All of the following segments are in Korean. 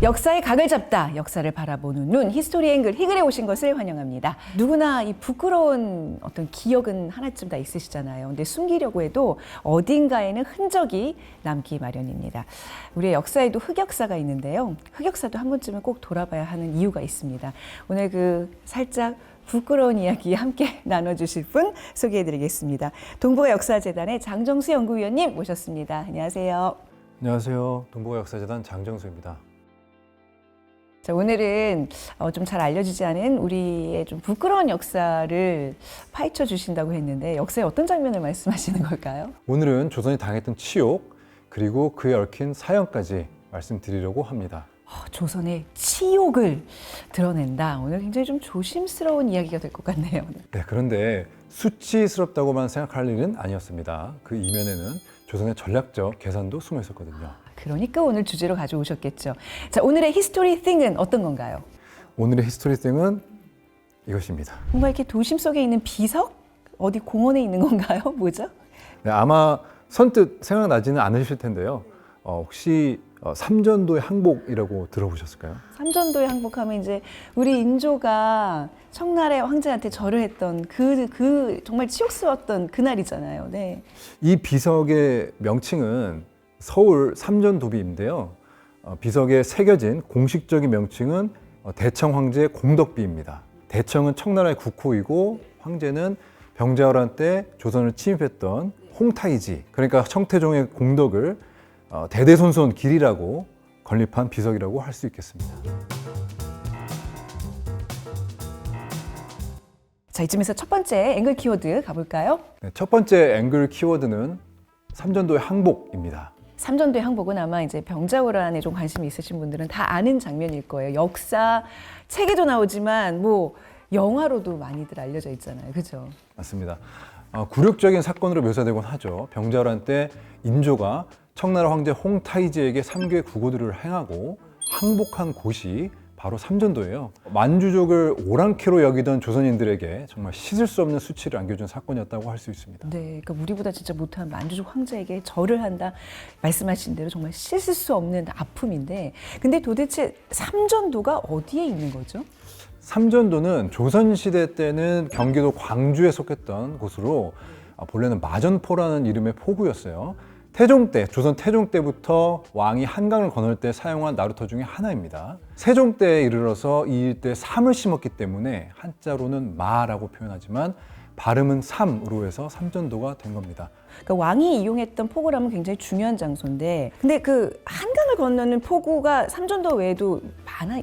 역사의 각을 잡다, 역사를 바라보는 눈, 히스토리 앵글 희글에 오신 것을 환영합니다. 누구나 이 부끄러운 어떤 기억은 하나쯤 다 있으시잖아요. 근데 숨기려고 해도 어딘가에는 흔적이 남기 마련입니다. 우리의 역사에도 흑역사가 있는데요. 흑역사도 한 번쯤은 꼭 돌아봐야 하는 이유가 있습니다. 오늘 그 살짝 부끄러운 이야기 함께 나눠주실 분 소개해드리겠습니다. 동북아 역사재단의 장정수 연구위원님 모셨습니다. 안녕하세요. 안녕하세요. 동북아 역사재단 장정수입니다. 자, 오늘은 좀 잘 알려지지 않은 우리의 좀 부끄러운 역사를 파헤쳐 주신다고 했는데 역사의 어떤 장면을 말씀하시는 걸까요? 오늘은 조선이 당했던 치욕 그리고 그에 얽힌 사연까지 말씀드리려고 합니다. 조선의 치욕을 드러낸다. 오늘 굉장히 좀 조심스러운 이야기가 될 것 같네요. 네, 그런데 수치스럽다고만 생각할 일은 아니었습니다. 그 이면에는 조선의 전략적 계산도 숨어 있었거든요. 그러니까 오늘 주제로 가져오셨겠죠. 자, 오늘의 히스토리 띵은 어떤 건가요? 오늘의 히스토리띵은 이것입니다. 뭔가 이렇게 도심 속에 있는 비석? 어디 공원에 있는 건가요? 뭐죠? 네, 아마 선뜻 생각나지는 않으실 텐데요. 혹시 삼전도의 항복이라고 들어보셨을까요? 삼전도에 항복하면 이제 우리 인조가 청나라의 황제한테 절을 했던 그 정말 치욕스러웠던 그날이잖아요. 네. 이 비석의 명칭은 서울 삼전도비인데요. 비석에 새겨진 공식적인 명칭은 대청 황제 공덕비입니다. 대청은 청나라의 국호이고 황제는 병자호란 때 조선을 침입했던 홍타이지, 그러니까 청태종의 공덕을 대대손손 기리라고 건립한 비석이라고 할 수 있겠습니다. 자, 이쯤에서 첫 번째 앵글 키워드 가볼까요? 네, 첫 번째 앵글 키워드는 삼전도의 항복입니다. 삼전도의 항복은 아마 이제 병자호란에 좀 관심이 있으신 분들은 다 아는 장면일 거예요. 역사 책에도 나오지만 뭐 영화로도 많이들 알려져 있잖아요. 그렇죠? 맞습니다. 굴욕적인 사건으로 묘사되곤 하죠. 병자호란 때 인조가 청나라 황제 홍타이지에게 3개의 구고들을 행하고 항복한 곳이 바로 삼전도예요. 만주족을 오랑캐로 여기던 조선인들에게 정말 씻을 수 없는 수치를 안겨준 사건이었다고 할 수 있습니다. 네, 그러니까 우리보다 진짜 못한 만주족 황제에게 절을 한다 말씀하신 대로 정말 씻을 수 없는 아픔인데, 근데 도대체 삼전도가 어디에 있는 거죠? 삼전도는 조선시대 때는 경기도 광주에 속했던 곳으로 본래는 마전포라는 이름의 포구였어요. 태종 때, 조선 태종 때부터 왕이 한강을 건널 때 사용한 나루터 중에 하나입니다. 세종 때에 이르러서 이 일대에 삼을 심었기 때문에 한자로는 마라고 표현하지만 발음은 삼으로 해서 삼전도가 된 겁니다. 그러니까 왕이 이용했던 포구라면 굉장히 중요한 장소인데, 근데 그 한강을 건너는 포구가 삼전도 외에도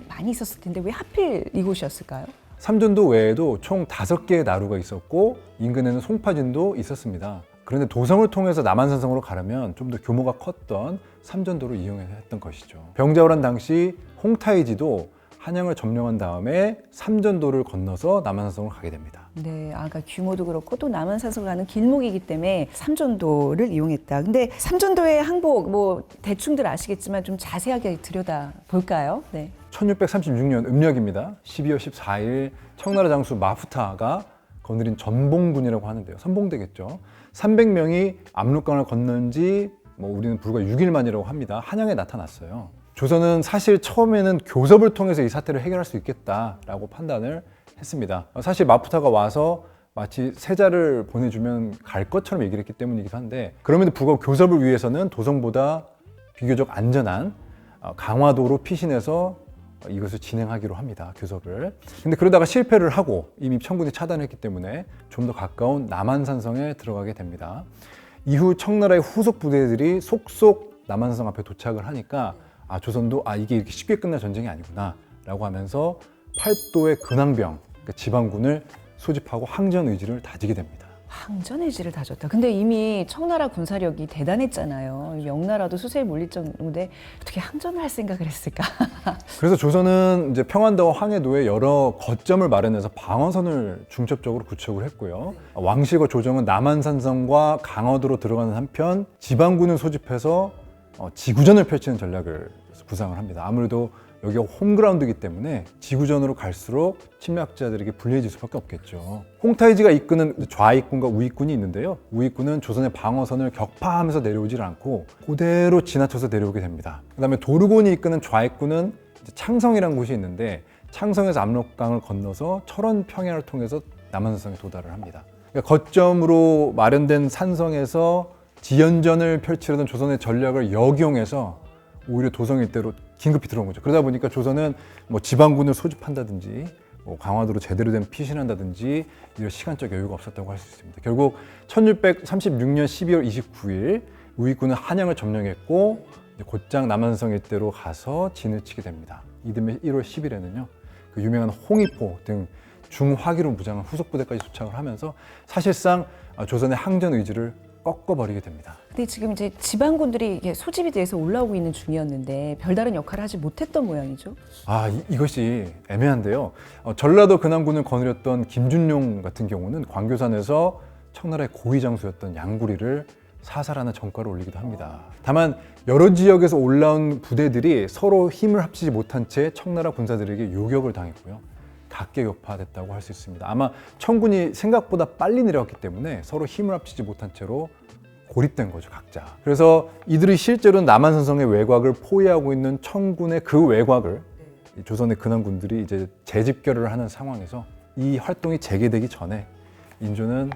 많이 있었을 텐데 왜 하필 이곳이었을까요? 삼전도 외에도 총 5개의 나루가 있었고 인근에는 송파진도 있었습니다. 그런데 도성을 통해서 남한산성으로 가려면 좀 더 규모가 컸던 삼전도를 이용했던 것이죠. 병자호란 당시 홍타이지도 한양을 점령한 다음에 삼전도를 건너서 남한산성으로 가게 됩니다. 네, 그러니까 규모도 그렇고 또 남한산성 가는 길목이기 때문에 삼전도를 이용했다. 근데 삼전도의 항복 뭐 대충들 아시겠지만 좀 자세하게 들여다 볼까요? 네. 1636년 음력입니다. 12월 14일 청나라 장수 마푸타가 거느린 전봉군이라고 하는데요. 선봉대겠죠. 300명이 압록강을 건넌 지 우리는 불과 6일 만이라고 합니다. 한양에 나타났어요. 조선은 사실 처음에는 교섭을 통해서 이 사태를 해결할 수 있겠다라고 판단을 했습니다. 사실 마푸타가 와서 마치 세자를 보내주면 갈 것처럼 얘기를 했기 때문이기도 한데, 그럼에도 불구하고 교섭을 위해서는 도성보다 비교적 안전한 강화도로 피신해서 이것을 진행하기로 합니다. 교섭을. 근데 그러다가 실패를 하고 이미 청군이 차단했기 때문에 좀 더 가까운 남한산성에 들어가게 됩니다. 이후 청나라의 후속 부대들이 속속 남한산성 앞에 도착을 하니까 조선도 이게 이렇게 쉽게 끝날 전쟁이 아니구나 라고 하면서 팔도의 근황병, 그러니까 지방군을 소집하고 항전 의지를 다지게 됩니다. 항전 의지를 다졌다. 근데 이미 청나라 군사력이 대단했잖아요. 명나라도 수세에 몰릴 정도인데 어떻게 항전을 할 생각을 했을까? 그래서 조선은 이제 평안도와 황해도에 여러 거점을 마련해서 방어선을 중첩적으로 구축을 했고요. 왕실과 조정은 남한산성과 강화도로 들어가는 한편 지방군을 소집해서 지구전을 펼치는 전략을 구상을 합니다. 아무래도 여기가 홈그라운드이기 때문에 지구전으로 갈수록 침략자들에게 불리해질 수밖에 없겠죠. 홍타이지가 이끄는 좌익군과 우익군이 있는데요. 우익군은 조선의 방어선을 격파하면서 내려오질 않고 그대로 지나쳐서 내려오게 됩니다. 그 다음에 도르곤이 이끄는 좌익군은 이제 창성이라는 곳이 있는데 창성에서 압록강을 건너서 철원 평야를 통해서 남한산성에 도달을 합니다. 그러니까 거점으로 마련된 산성에서 지연전을 펼치려던 조선의 전략을 역이용해서 오히려 도성 일대로 긴급히 들어온 거죠. 그러다 보니까 조선은 뭐 지방군을 소집한다든지 뭐 강화도로 제대로 된 피신한다든지 이런 시간적 여유가 없었다고 할 수 있습니다. 결국 1636년 12월 29일 우익군은 한양을 점령했고 곧장 남한성 일대로 가서 진을 치게 됩니다. 이듬해 1월 10일에는요 그 유명한 홍위포 등 중화기로 무장한 후속 부대까지 도착을 하면서 사실상 조선의 항전 의지를 꺾어버리게 됩니다. 근데 지금 이제 지방군들이 이게 소집이 돼서 올라오고 있는 중이었는데 별다른 역할을 하지 못했던 모양이죠. 이것이 애매한데요. 전라도 근안군을 거느렸던 김준용 같은 경우는 광교산에서 청나라의 고위 장수였던 양구리를 사살하는 전과를 올리기도 합니다. 다만 여러 지역에서 올라온 부대들이 서로 힘을 합치지 못한 채 청나라 군사들에게 요격을 당했고요. 각계격파됐다고 할 수 있습니다. 아마 청군이 생각보다 빨리 내려왔기 때문에 서로 힘을 합치지 못한 채로 고립된 거죠, 각자. 그래서 이들이 실제로 남한산성의 외곽을 포위하고 있는 청군의 그 외곽을 조선의 근안군들이 이제 재집결을 하는 상황에서 이 활동이 재개되기 전에 인조는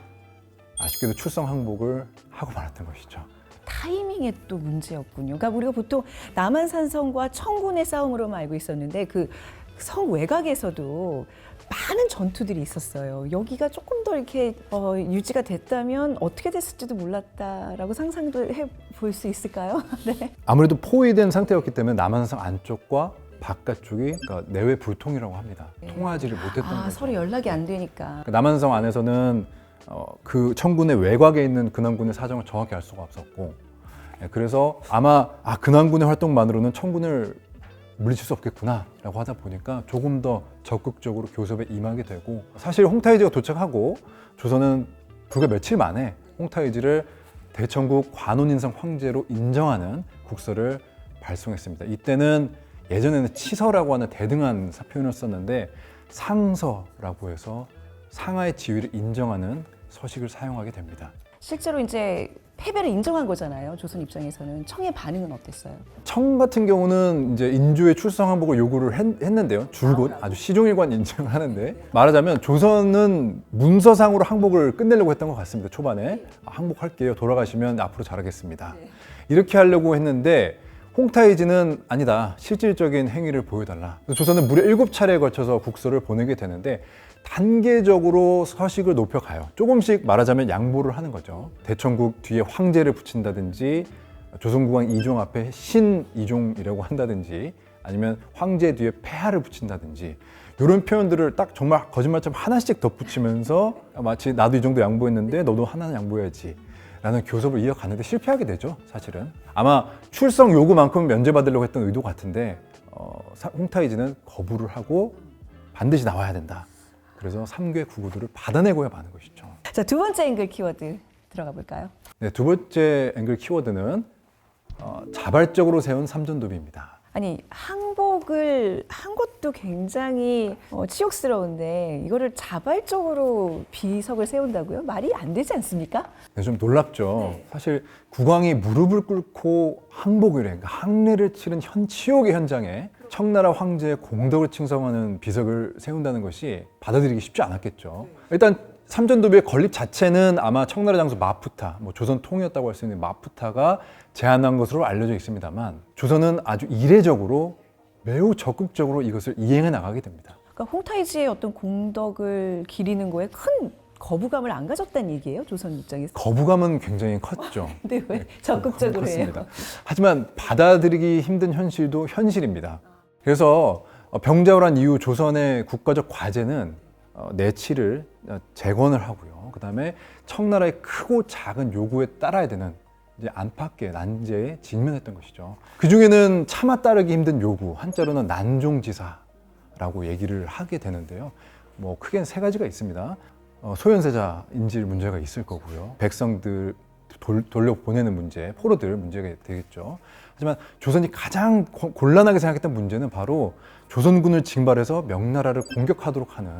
아쉽게도 출성 항복을 하고 말았던 것이죠. 타이밍에 또 문제였군요. 그러니까 우리가 보통 남한산성과 청군의 싸움으로만 알고 있었는데 그 성 외곽에서도 많은 전투들이 있었어요. 여기가 조금 더 이렇게 유지가 됐다면 어떻게 됐을지도 몰랐다라고 상상도 해볼 수 있을까요? 네. 아무래도 포위된 상태였기 때문에 남한산 안쪽과 바깥쪽이 그러니까 내외 불통이라고 합니다. 통하지를 못했던 거죠. 서로 연락이 안 되니까. 그러니까 남한성 안에서는 그 청군의 외곽에 있는 근안군의 사정을 정확히 알 수가 없었고, 그래서 아마 근안군의 활동만으로는 청군을 물리칠 수 없겠구나라고 하다 보니까 조금 더 적극적으로 교섭에 임하게 되고, 사실 홍타이지가 도착하고 조선은 불과 며칠 만에 홍타이지를 대청국 관원인성 황제로 인정하는 국서를 발송했습니다. 이때는 예전에는 치서라고 하는 대등한 표현을 썼는데 상서라고 해서 상하의 지위를 인정하는 서식을 사용하게 됩니다. 실제로 이제 패배를 인정한 거잖아요. 조선 입장에서는. 청의 반응은 어땠어요? 청 같은 경우는 이제 인조의 출성 항복을 요구를 했는데요. 줄곧 아주 시종일관 인정을 하는데, 말하자면 조선은 문서상으로 항복을 끝내려고 했던 것 같습니다. 초반에 항복할게요. 돌아가시면 앞으로 잘하겠습니다. 이렇게 하려고 했는데 홍타이지는 아니다. 실질적인 행위를 보여달라. 조선은 무려 7차례에 걸쳐서 국서를 보내게 되는데 단계적으로 서식을 높여가요. 조금씩 말하자면 양보를 하는 거죠. 대청국 뒤에 황제를 붙인다든지, 조선국왕 이종 앞에 신이종이라고 한다든지, 아니면 황제 뒤에 폐하를 붙인다든지, 이런 표현들을 딱 정말 거짓말처럼 하나씩 덧붙이면서 마치 나도 이 정도 양보했는데 너도 하나는 양보해야지 라는 교섭을 이어가는데 실패하게 되죠. 사실은 아마 출성 요구만큼 면제받으려고 했던 의도 같은데 홍타이지는 거부를 하고 반드시 나와야 된다. 그래서 3개 구구들을 받아내고야 마는 것이죠. 자, 두 번째 앵글 키워드 들어가 볼까요? 네, 두 번째 앵글 키워드는 자발적으로 세운 삼전도비입니다. 아니, 항복을 한 것도 굉장히 치욕스러운데 이거를 자발적으로 비석을 세운다고요? 말이 안 되지 않습니까? 네, 좀 놀랍죠. 네. 사실 국왕이 무릎을 꿇고 항복을 해, 그러니까 항례를 치른 치욕의 현장에 청나라 황제의 공덕을 칭송하는 비석을 세운다는 것이 받아들이기 쉽지 않았겠죠. 일단 삼전도비의 건립 자체는 아마 청나라 장수 마푸타, 조선 통이었다고 할 수 있는 마푸타가 제안한 것으로 알려져 있습니다만, 조선은 아주 이례적으로 매우 적극적으로 이것을 이행해 나가게 됩니다. 그러니까 홍타이지의 어떤 공덕을 기리는 거에 큰 거부감을 안 가졌다는 얘기예요, 조선 입장에서. 거부감은 굉장히 컸죠. 근데 왜 적극적으로 해요? 컸습니다. 하지만 받아들이기 힘든 현실도 현실입니다. 그래서 병자호란 이후 조선의 국가적 과제는 내치를 재건을 하고요. 그다음에 청나라의 크고 작은 요구에 따라야 되는 이제 안팎의 난제에 직면했던 것이죠. 그 중에는 차마 따르기 힘든 요구, 한자로는 난종지사라고 얘기를 하게 되는데요. 크게는 3가지가 있습니다. 소현세자 인질 문제가 있을 거고요. 백성들 돌려보내는 문제, 포로들 문제가 되겠죠. 하지만 조선이 가장 곤란하게 생각했던 문제는 바로 조선군을 징발해서 명나라를 공격하도록 하는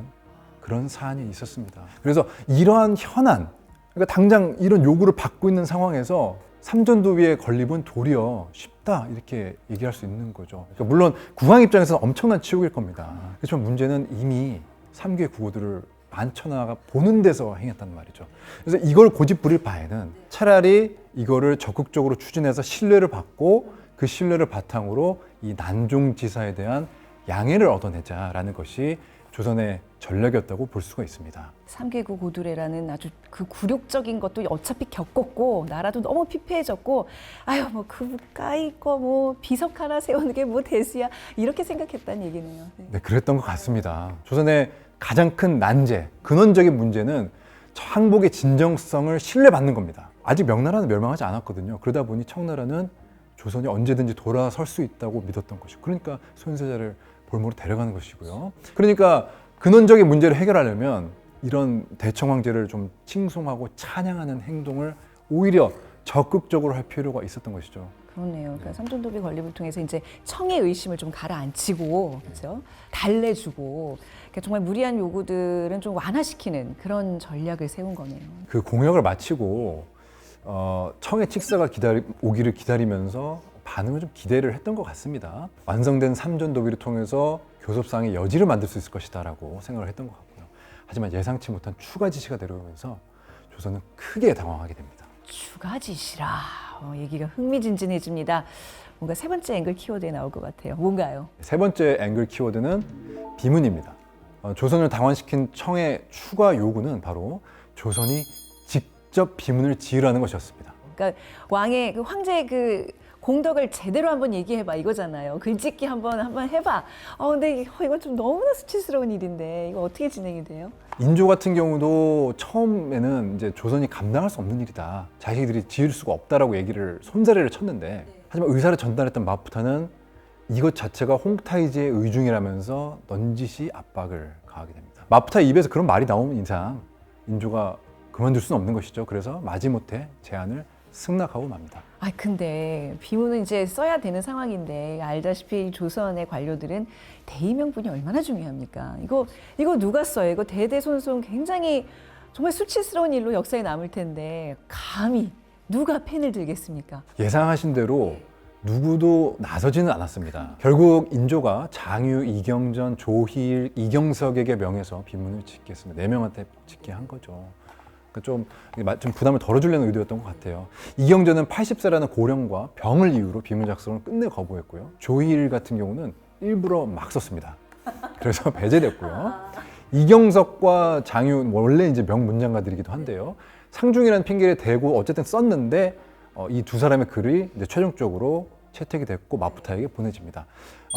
그런 사안이 있었습니다. 그래서 이러한 현안, 그러니까 당장 이런 요구를 받고 있는 상황에서 삼전도비의 건립은 도리어 쉽다 이렇게 얘기할 수 있는 거죠. 그러니까 물론 국왕 입장에서는 엄청난 치욕일 겁니다. 그렇지만 문제는 이미 3개 국호들을 만천하가 보는 데서 행했단 말이죠. 그래서 이걸 고집 부릴 바에는 차라리 이거를 적극적으로 추진해서 신뢰를 받고 그 신뢰를 바탕으로 이 난종지사에 대한 양해를 얻어내자라는 것이 조선의 전략이었다고 볼 수가 있습니다. 3개국 고두례라는 아주 그 굴욕적인 것도 어차피 겪었고 나라도 너무 피폐해졌고 아유 뭐 그까이 거 뭐 비석 하나 세우는 게 뭐 대수야 이렇게 생각했다는 얘기네요. 네. 네, 그랬던 것 같습니다. 조선의 가장 큰 난제, 근원적인 문제는 항복의 진정성을 신뢰받는 겁니다. 아직 명나라는 멸망하지 않았거든요. 그러다 보니 청나라는 조선이 언제든지 돌아설 수 있다고 믿었던 것이고, 그러니까 손세자를 볼모로 데려가는 것이고요. 그러니까 근원적인 문제를 해결하려면 이런 대청 황제를 좀 칭송하고 찬양하는 행동을 오히려 적극적으로 할 필요가 있었던 것이죠. 그렇네요. 그러니까 삼전도비 건립을 통해서 이제 청의 의심을 좀 가라앉히고, 그렇죠? 달래주고, 그러니까 정말 무리한 요구들은 좀 완화시키는 그런 전략을 세운 거네요. 그 공약을 마치고 청의 칙사가 오기를 기다리면서 반응을 좀 기대를 했던 것 같습니다. 완성된 삼전도비를 통해서 교섭상의 여지를 만들 수 있을 것이다라고 생각을 했던 것 같고요. 하지만 예상치 못한 추가 지시가 내려오면서 조선은 크게 당황하게 됩니다. 추가 지시라. 얘기가 흥미진진해집니다. 뭔가 세 번째 앵글 키워드에 나올 것 같아요. 뭔가요? 세 번째 앵글 키워드는 비문입니다. 조선을 당황시킨 청의 추가 요구는 바로 조선이 직접 비문을 지으라는 것이었습니다. 그러니까 왕의 그 황제의 그 공덕을 제대로 한번 얘기해봐 이거잖아요. 글짓기 한번 해봐. 근데 이건 좀 너무나 수치스러운 일인데 이거 어떻게 진행이 돼요? 인조 같은 경우도 처음에는 이제 조선이 감당할 수 없는 일이다. 자기들이 지을 수가 없다라고 얘기를 손사래를 쳤는데, 하지만 의사를 전달했던 마푸타는 이것 자체가 홍타이지의 의중이라면서 넌지시 압박을 가하게 됩니다. 마푸타의 입에서 그런 말이 나오는 이상 인조가 그만둘 수는 없는 것이죠. 그래서 마지못해 제안을 승낙하고 맙니다. 근데 비문은 이제 써야 되는 상황인데 알다시피 조선의 관료들은 대의명분이 얼마나 중요합니까? 이거 누가 써요? 이거 대대손손 굉장히 정말 수치스러운 일로 역사에 남을 텐데 감히 누가 펜을 들겠습니까? 예상하신 대로 누구도 나서지는 않았습니다. 결국 인조가 장유, 이경전, 조희일, 이경석에게 명해서 비문을 짓게 했습니다. 4명한테 짓게 한 거죠. 그러니까 좀 부담을 덜어주려는 의도였던 것 같아요. 이경전은 80세라는 고령과 병을 이유로 비문 작성을 끝내 거부했고요. 조희일 같은 경우는 일부러 막 썼습니다. 그래서 배제됐고요. 이경석과 장유 원래 이제 명문장가들이기도 한데요. 상중이라는 핑계를 대고 어쨌든 썼는데 이 두 사람의 글이 이제 최종적으로 채택이 됐고 마푸타에게 보내집니다.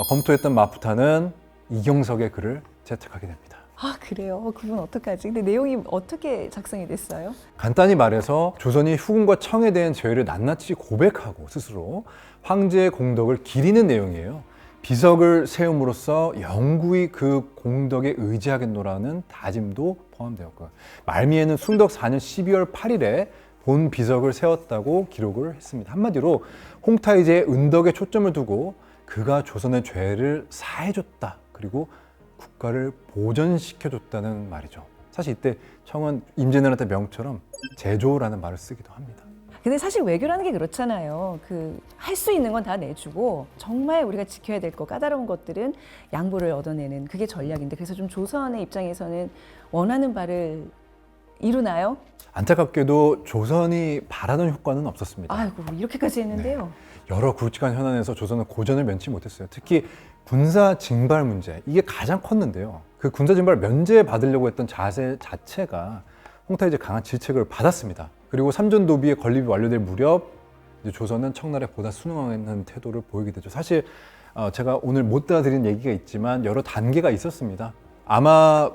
검토했던 마푸타는 이경석의 글을 채택하게 됩니다. 그래요? 그분 어떡하지? 근데 내용이 어떻게 작성이 됐어요? 간단히 말해서 조선이 후금과 청에 대한 죄를 낱낱이 고백하고 스스로 황제의 공덕을 기리는 내용이에요. 비석을 세움으로써 영구히 그 공덕에 의지하겠노라는 다짐도 포함되었고요. 말미에는 순덕 4년 12월 8일에 본 비석을 세웠다고 기록을 했습니다. 한마디로 홍타이제의 은덕에 초점을 두고 그가 조선의 죄를 사해줬다. 그리고 국가를 보전시켜줬다는 말이죠. 사실 이때 청은 임진왜란 명처럼 제조라는 말을 쓰기도 합니다. 근데 사실 외교라는 게 그렇잖아요. 할 수 있는 건 다 내주고 정말 우리가 지켜야 될 거 까다로운 것들은 양보를 얻어내는 그게 전략인데, 그래서 좀 조선의 입장에서는 원하는 바를 이루나요? 안타깝게도 조선이 바라던 효과는 없었습니다. 아이고 이렇게까지 했는데요. 여러 굵직한 현안에서 조선은 고전을 면치 못했어요. 특히 군사 징발 문제, 이게 가장 컸는데요. 그 군사 징발을 면제받으려고 했던 자세 자체가 홍타이제 강한 질책을 받았습니다. 그리고 삼전도비의 건립이 완료될 무렵 이제 조선은 청나라에 보다 순응하는 태도를 보이게 되죠. 사실 제가 오늘 못 다드린 얘기가 있지만 여러 단계가 있었습니다. 아마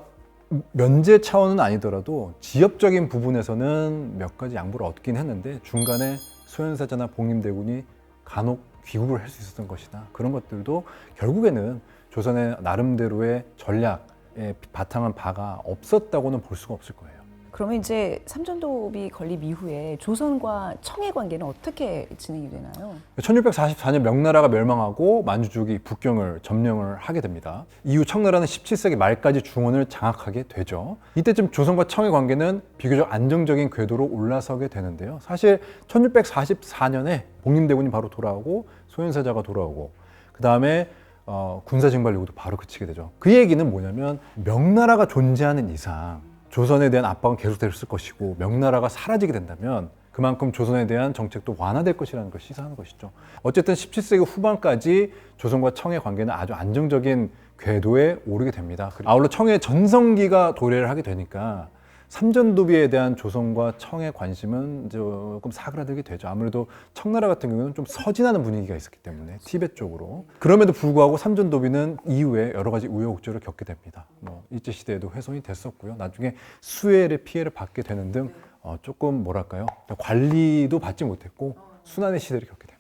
면제 차원은 아니더라도 지역적인 부분에서는 몇 가지 양보를 얻긴 했는데 중간에 소현사자나 복림대군이 간혹 귀국을 할 수 있었던 것이다. 그런 것들도 결국에는 조선의 나름대로의 전략에 바탕한 바가 없었다고는 볼 수가 없을 거예요. 그러면 이제 삼전도비 건립 이후에 조선과 청의 관계는 어떻게 진행이 되나요? 1644년 명나라가 멸망하고 만주족이 북경을 점령을 하게 됩니다. 이후 청나라는 17세기 말까지 중원을 장악하게 되죠. 이때쯤 조선과 청의 관계는 비교적 안정적인 궤도로 올라서게 되는데요. 사실 1644년에 복림대군이 바로 돌아오고 소현사자가 돌아오고 그 다음에 군사 징발 요구도 바로 그치게 되죠. 그 얘기는 뭐냐면 명나라가 존재하는 이상 조선에 대한 압박은 계속될 것이고 명나라가 사라지게 된다면 그만큼 조선에 대한 정책도 완화될 것이라는 걸 시사하는 것이죠. 어쨌든 17세기 후반까지 조선과 청의 관계는 아주 안정적인 궤도에 오르게 됩니다. 아울러 청의 전성기가 도래를 하게 되니까 삼전도비에 대한 조선과 청의 관심은 조금 사그라들게 되죠. 아무래도 청나라 같은 경우는 좀 서진하는 분위기가 있었기 때문에 티베트 쪽으로. 그럼에도 불구하고 삼전도비는 이후에 여러 가지 우여곡절을 겪게 됩니다. 일제시대에도 훼손이 됐었고요. 나중에 수해의 피해를 받게 되는 등 조금 뭐랄까요, 관리도 받지 못했고 순환의 시대를 겪게 됩니다.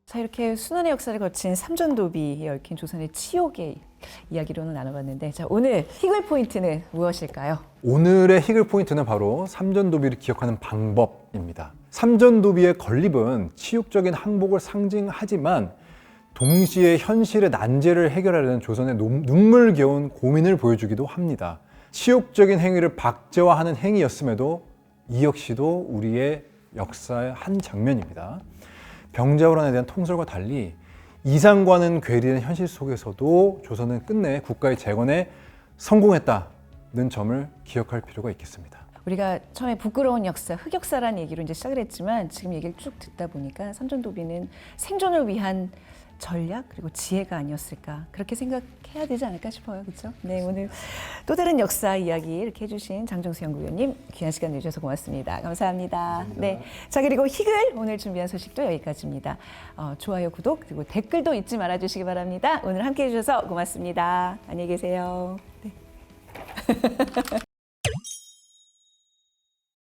자, 이렇게 순환의 역사를 거친 삼전도비에 얽힌 조선의 치욕의 이야기로는 나눠봤는데, 자, 오늘 희글 포인트는 무엇일까요? 오늘의 희글 포인트는 바로 삼전도비를 기억하는 방법입니다. 삼전도비의 건립은 치욕적인 항복을 상징하지만 동시에 현실의 난제를 해결하려는 조선의 눈물겨운 고민을 보여주기도 합니다. 치욕적인 행위를 박제화하는 행위였음에도 이 역시도 우리의 역사의 한 장면입니다. 병자호란에 대한 통솔과 달리 이상과는 괴리된 현실 속에서도 조선은 끝내 국가의 재건에 성공했다는 점을 기억할 필요가 있겠습니다. 우리가 처음에 부끄러운 역사, 흑역사라는 얘기로 이제 시작을 했지만 지금 얘기를 쭉 듣다 보니까 삼전도비는 생존을 위한 전략 그리고 지혜가 아니었을까 그렇게 생각해야 되지 않을까 싶어요. 그렇죠? 네, 오늘 또 다른 역사 이야기 이렇게 해주신 장정수 연구위원님 귀한 시간 내주셔서 고맙습니다. 감사합니다. 네, 자 그리고 희글 오늘 준비한 소식도 여기까지입니다. 좋아요, 구독 그리고 댓글도 잊지 말아주시기 바랍니다. 오늘 함께해 주셔서 고맙습니다. 안녕히 계세요. 네.